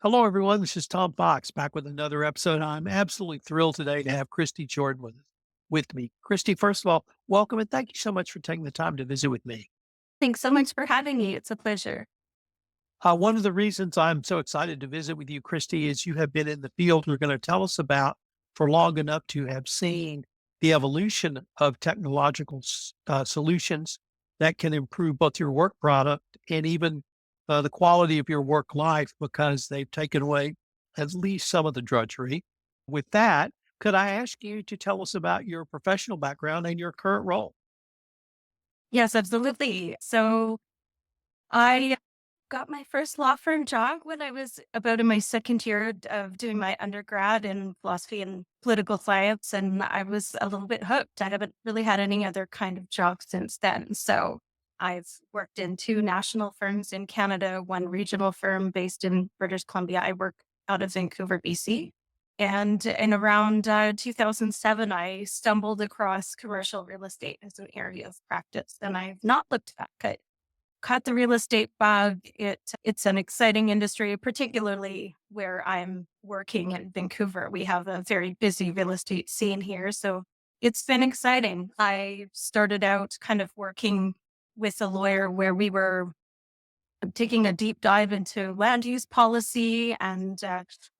Hello, everyone. This is Tom Fox back with another episode. I'm absolutely thrilled today to have Christy Jordan with me. Christy, first of all, welcome and thank you so much for taking the time to visit with me. Thanks so much for having me. It's a pleasure. One of the reasons I'm so excited to visit with you, Christy, is you have been in the field you're going to tell us about for long enough to have seen the evolution of solutions that can improve both your work product and even the quality of your work life because they've taken away at least some of the drudgery. With that, could I ask you to tell us about your professional background and your current role? Yes, absolutely. So I got my first law firm job when I was about in my second year of doing my undergrad in philosophy and political science. And I was a little bit hooked. I haven't really had any other kind of job since then. So I've worked in two national firms in Canada, one regional firm based in British Columbia. I work out of Vancouver, BC. And in around 2007, I stumbled across commercial real estate as an area of practice, and I've not looked back. I caught the real estate bug. It's an exciting industry, particularly where I'm working in Vancouver. We have a very busy real estate scene here, so it's been exciting. I started out kind of working with a lawyer where we were taking a deep dive into land use policy and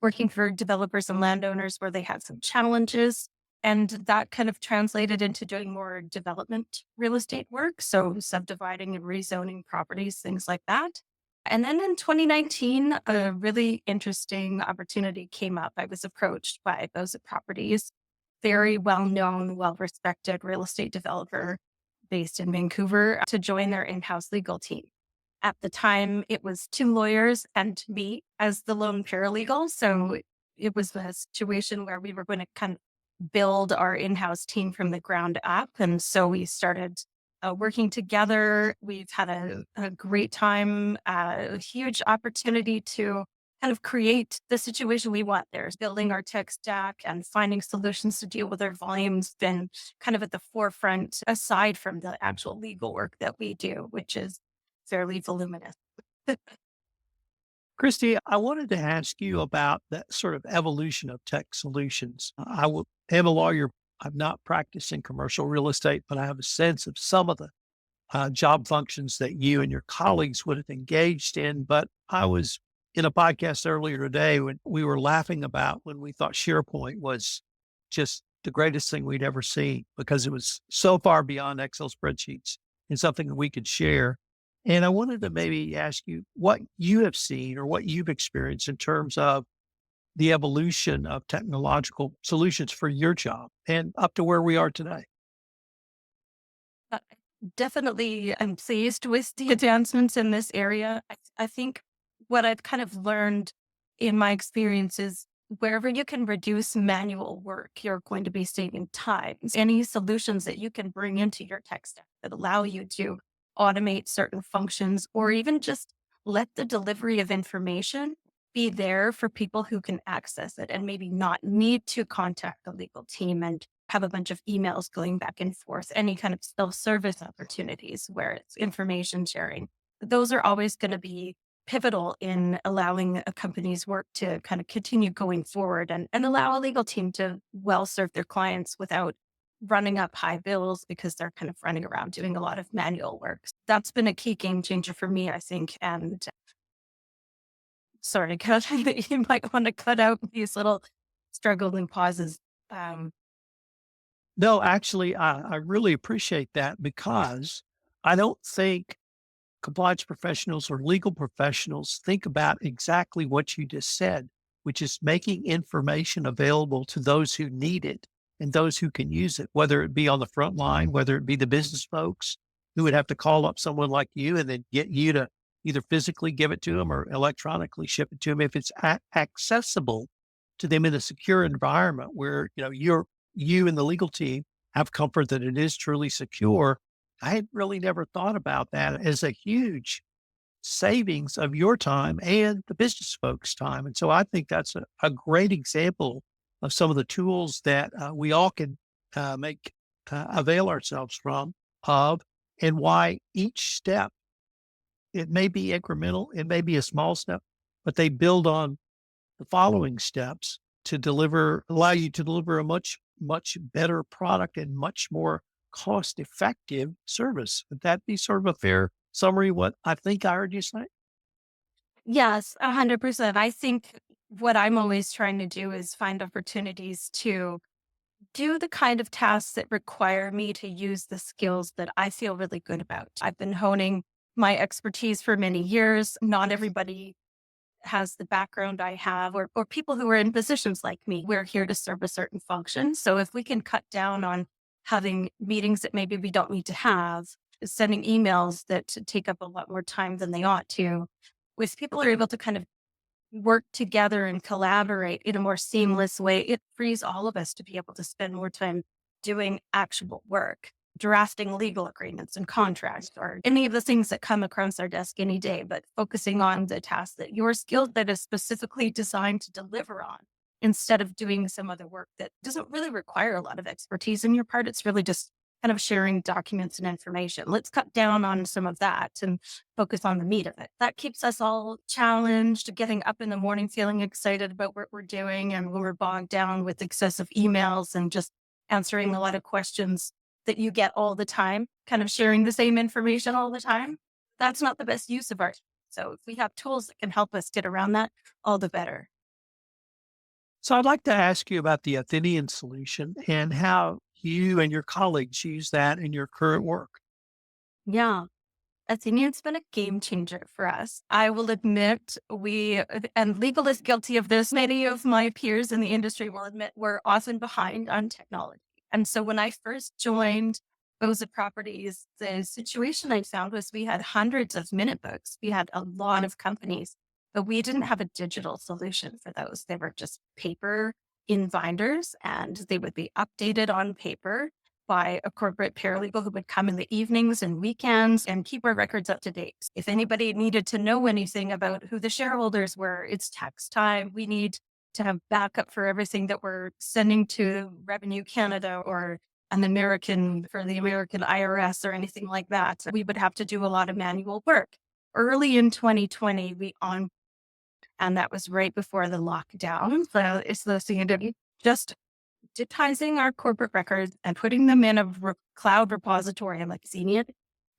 working for developers and landowners where they had some challenges. And that kind of translated into doing more development real estate work. So subdividing and rezoning properties, things like that. And then in 2019, a really interesting opportunity came up. I was approached by Boza Properties, very well known, well respected real estate developer based in Vancouver, to join their in house legal team. At the time, it was two lawyers and me as the lone paralegal. So it was a situation where we were going to kind of build our in house team from the ground up. And so we started working together. We've had a great time, a huge opportunity to kind of create the situation we want there. Building our tech stack and finding solutions to deal with our volumes been kind of at the forefront, aside from the actual legal work that we do, which is fairly voluminous. Christy, I wanted to ask you about that sort of evolution of tech solutions. Am a lawyer. I'm not practicing commercial real estate, but I have a sense of some of the job functions that you and your colleagues would have engaged in. But I was in a podcast earlier today when we were laughing about when we thought SharePoint was just the greatest thing we'd ever seen because it was so far beyond Excel spreadsheets and something that we could share. And I wanted to maybe ask you what you have seen or what you've experienced in terms of the evolution of technological solutions for your job and up to where we are today. Uh, Definitely, I'm pleased with the advancements in this area. I think what I've kind of learned in my experience is wherever you can reduce manual work, you're going to be saving time. Any solutions that you can bring into your tech stack that allow you to automate certain functions or even just let the delivery of information be there for people who can access it and maybe not need to contact the legal team and have a bunch of emails going back and forth, any kind of self-service opportunities where it's information sharing. Those are always going to be pivotal in allowing a company's work to kind of continue going forward and allow a legal team to well serve their clients without running up high bills because they're kind of running around doing a lot of manual work. That's been a key game changer for me, I think. And sorry, you might want to cut out these little struggling pauses. Um, No, actually, I really appreciate that because I don't think compliance professionals or legal professionals think about exactly what you just said, which is making information available to those who need it and those who can use it, whether it be on the front line, whether it be the business folks who would have to call up someone like you and then get you to either physically give it to them or electronically ship it to them. If it's accessible to them in a secure environment where, you and the legal team have comfort that it is truly secure. I had really never thought about that as a huge savings of your time and the business folks' time. And so I think that's a great example of some of the tools that we all can make avail ourselves of, and why each step, it may be incremental, it may be a small step, but they build on the following steps to allow you to deliver a much better product and much more cost effective service. Would that be sort of a fair summary? What I think I heard you say? Yes, 100%. I think what I'm always trying to do is find opportunities to do the kind of tasks that require me to use the skills that I feel really good about. I've been honing my expertise for many years. Not everybody has the background I have, or people who are in positions like me. We're here to serve a certain function. So if we can cut down on having meetings that maybe we don't need to have, sending emails that take up a lot more time than they ought to, with people are able to kind of work together and collaborate in a more seamless way, it frees all of us to be able to spend more time doing actual work, drafting legal agreements and contracts, or any of the things that come across our desk any day, but focusing on the task that your skill that is specifically designed to deliver on instead of doing some other work that doesn't really require a lot of expertise in your part. It's really just kind of sharing documents and information. Let's cut down on some of that and focus on the meat of it. That keeps us all challenged, getting up in the morning, feeling excited about what we're doing. And when we're bogged down with excessive emails and just answering a lot of questions that you get all the time, kind of sharing the same information all the time, that's not the best use of our time. So if we have tools that can help us get around that, all the better. So I'd like to ask you about the Athenian solution and how you and your colleagues use that in your current work. Yeah. Athenian's been a game changer for us. I will admit and legal is guilty of this. Many of my peers in the industry will admit we're often behind on technology. And so when I first joined Boza Properties, the situation I found was we had hundreds of minute books. We had a lot of companies, but we didn't have a digital solution for those. They were just paper in binders and they would be updated on paper by a corporate paralegal who would come in the evenings and weekends and keep our records up to date. If anybody needed to know anything about who the shareholders were, it's tax time. We need to have backup for everything that we're sending to Revenue Canada or for the American IRS or anything like that. We would have to do a lot of manual work. Early in 2020, and that was right before the lockdown. So it's the thing to just digitizing our corporate records and putting them in a cloud repository like Xenium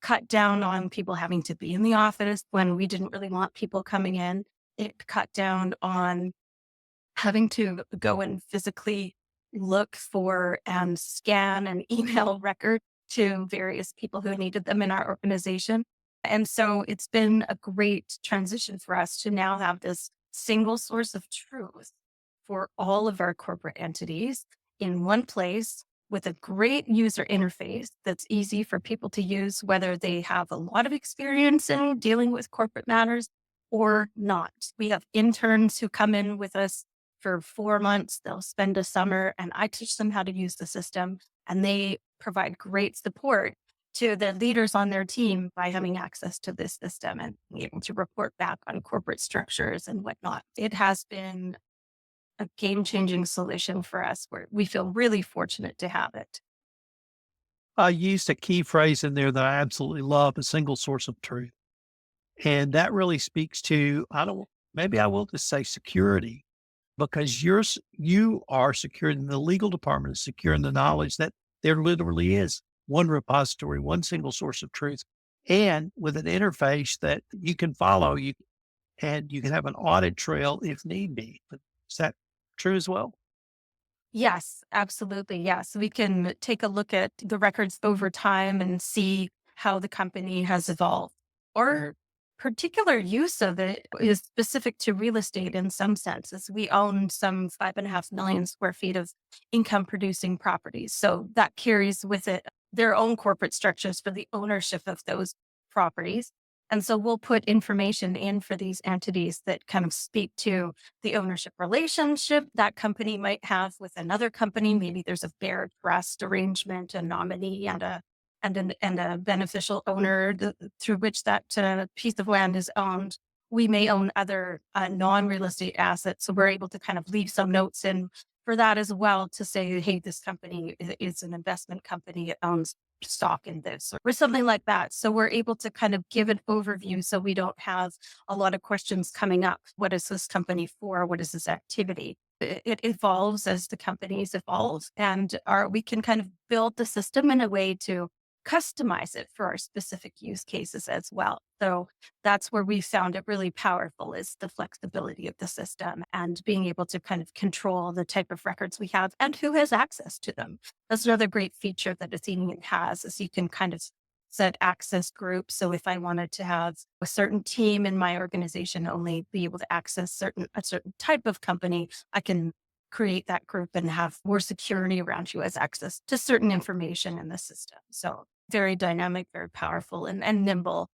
cut down on people having to be in the office when we didn't really want people coming in. It cut down on having to go and physically look for and scan and email record to various people who needed them in our organization. And so it's been a great transition for us to now have this single source of truth for all of our corporate entities in one place with a great user interface that's easy for people to use, whether they have a lot of experience in dealing with corporate matters or not. We have interns who come in with us for 4 months. They'll spend a summer and I teach them how to use the system and they provide great support to the leaders on their team by having access to this system and being able to report back on corporate structures and whatnot. It has been a game changing solution for us where we feel really fortunate to have it. I used a key phrase in there that I absolutely love, a single source of truth. And that really speaks to, maybe I will just say security, because you are secure in the legal department is secure in the knowledge that there literally is one repository, one single source of truth, and with an interface that you can follow, and you can have an audit trail if need be. But is that true as well? Yes, absolutely. Yes. We can take a look at the records over time and see how the company has evolved. Or particular use of it is specific to real estate in some senses. We own some 5.5 million square feet of income producing properties. So that carries with it their own corporate structures for the ownership of those properties. And so we'll put information in for these entities that kind of speak to the ownership relationship that company might have with another company. Maybe there's a fair trust arrangement, a nominee and a beneficial owner through which that piece of land is owned. We may own other non-real estate assets. So we're able to kind of leave some notes in for that as well to say, hey, this company is an investment company. It owns stock in this or something like that. So we're able to kind of give an overview so we don't have a lot of questions coming up. What is this company for? What is this activity? It evolves as the companies evolve, and we can kind of build the system in a way to customize it for our specific use cases as well. So that's where we found it really powerful is the flexibility of the system and being able to kind of control the type of records we have and who has access to them. That's another great feature that Athenian has is you can kind of set access groups. So if I wanted to have a certain team in my organization only be able to access a certain type of company, I can create that group and have more security around who has access to certain information in the system. So very dynamic, very powerful and nimble.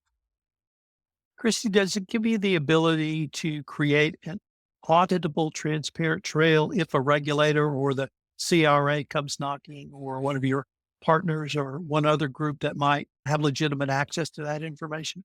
Christy, does it give you the ability to create an auditable, transparent trail if a regulator or the CRA comes knocking, or one of your partners or one other group that might have legitimate access to that information?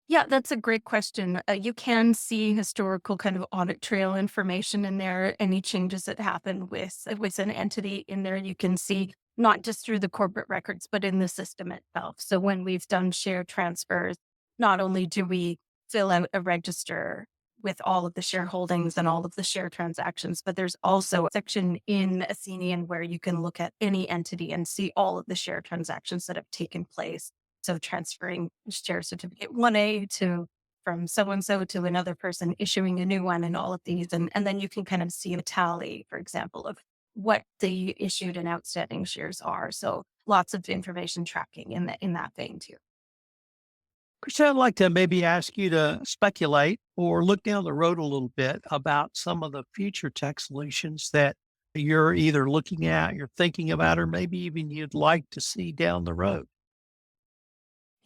Yeah, that's a great question. You can see historical kind of audit trail information in there. Any changes that happen with an entity in there, you can see not just through the corporate records, but in the system itself. So when we've done share transfers, not only do we fill out a register with all of the shareholdings and all of the share transactions, but there's also a section in Athenian where you can look at any entity and see all of the share transactions that have taken place. So transferring share certificate 1A to from so and so to another person, issuing a new one and all of these. And then you can kind of see a tally, for example, of what the issued and outstanding shares are. So lots of information tracking in that vein too. Christy, I'd like to maybe ask you to speculate or look down the road a little bit about some of the future tech solutions that you're either looking at, you're thinking about, or maybe even you'd like to see down the road.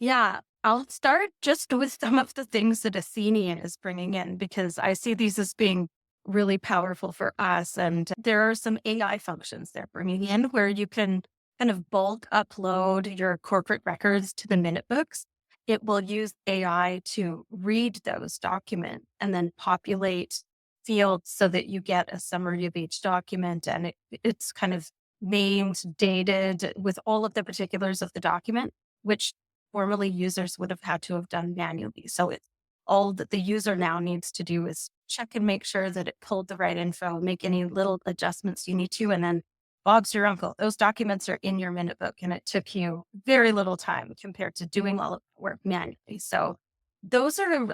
Yeah, I'll start just with some of the things that Athenian is bringing in because I see these as being really powerful for us. And there are some AI functions they're bringing in where you can kind of bulk upload your corporate records to the minute books. It will use AI to read those documents and then populate fields so that you get a summary of each document and it's kind of named, dated with all of the particulars of the document, which formerly users would have had to have done manually. So it's all that the user now needs to do is check and make sure that it pulled the right info, make any little adjustments you need to, and then Bob's your uncle. Those documents are in your minute book, and it took you very little time compared to doing all of the work manually. So those are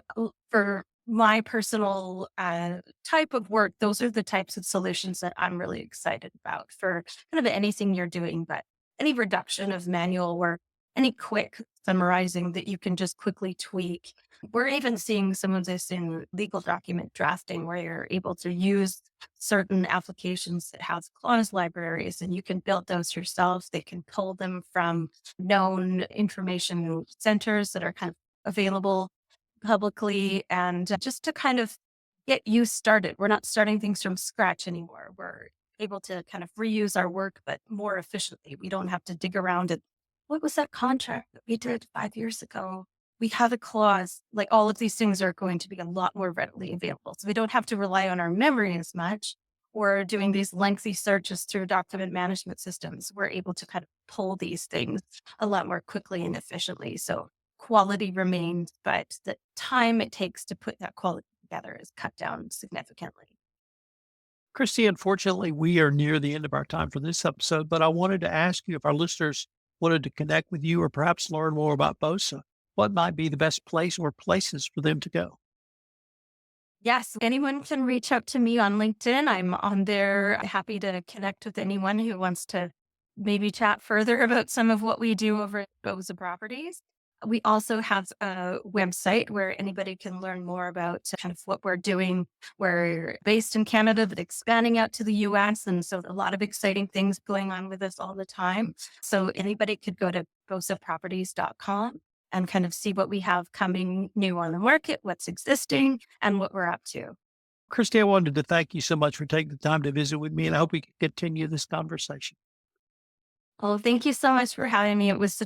for my personal type of work. Those are the types of solutions that I'm really excited about for kind of anything you're doing, but any reduction of manual work, any quick summarizing that you can just quickly tweak. We're even seeing some of this in legal document drafting where you're able to use certain applications that have clause libraries and you can build those yourself. They can pull them from known information centers that are kind of available publicly and just to kind of get you started. We're not starting things from scratch anymore. We're able to kind of reuse our work, but more efficiently. We don't have to dig around and what was that contract that we did 5 years ago? We have a clause, like all of these things are going to be a lot more readily available. So we don't have to rely on our memory as much or doing these lengthy searches through document management systems. We're able to kind of pull these things a lot more quickly and efficiently. So quality remains, but the time it takes to put that quality together is cut down significantly. Christy, unfortunately, we are near the end of our time for this episode, but I wanted to ask you if our listeners wanted to connect with you or perhaps learn more about BOSA, what might be the best place or places for them to go? Yes, anyone can reach out to me on LinkedIn. I'm on there, happy to connect with anyone who wants to maybe chat further about some of what we do over at Boza Properties. We also have a website where anybody can learn more about kind of what we're doing. We're based in Canada, but expanding out to the US. And so a lot of exciting things going on with us all the time. So anybody could go to bosaproperties.com and kind of see what we have coming new on the market, what's existing, and what we're up to. Christy, I wanted to thank you so much for taking the time to visit with me, and I hope we can continue this conversation. Well, thank you so much for having me. It was such